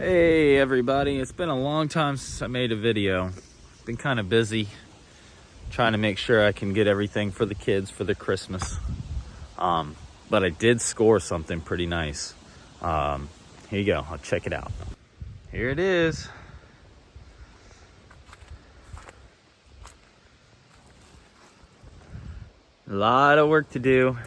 Hey everybody, it's been a long time since I made a video. Been kind of busy trying to make sure I can get everything for the kids for the Christmas. But I did score something pretty nice. Here you go, I'll check it out. Here it is. A lot of work to do.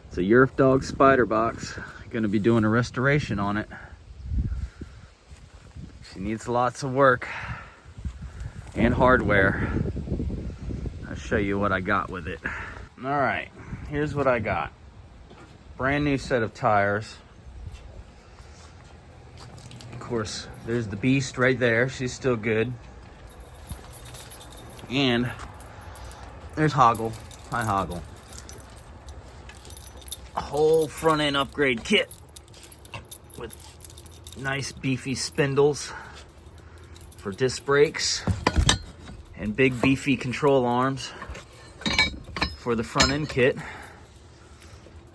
It's a Yerf dog spider box. Gonna be doing a restoration on it. She needs lots of work and hardware. I'll show you what I got with it. All right, here's what I got. Brand new set of tires. Of course, there's the beast right there. She's still good. And there's Hoggle. Hi, Hoggle. A whole front end upgrade kit with nice beefy spindles for disc brakes and big beefy control arms for the front end kit.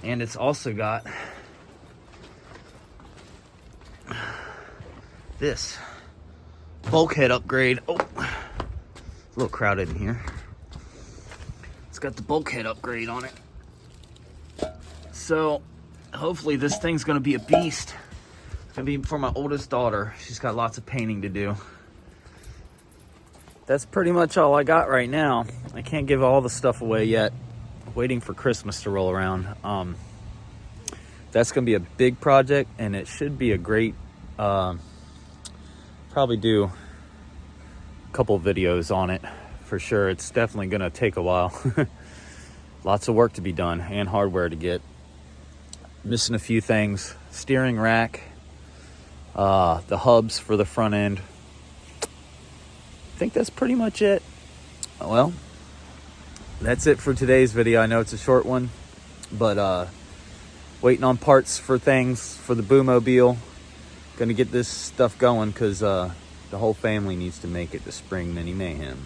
And it's also got this bulkhead upgrade. Oh, a little crowded in here. It's got the bulkhead upgrade on it. So hopefully this thing's gonna be a beast. It's gonna be for my oldest daughter. She's got lots of painting to do. That's pretty much all I got right now. I can't give all the stuff away yet. Waiting for Christmas to roll around. That's gonna be a big project, and it should be a great, probably do a couple videos on it for sure. It's definitely gonna take a while. Lots of work to be done and hardware to get. Missing a few things. Steering rack, the hubs for the front end. I think that's pretty much it. Well, that's it for today's video. I know it's a short one, but waiting on parts for things for the Boomobile. Gonna get this stuff going because the whole family needs to make it to Spring Mini Mayhem.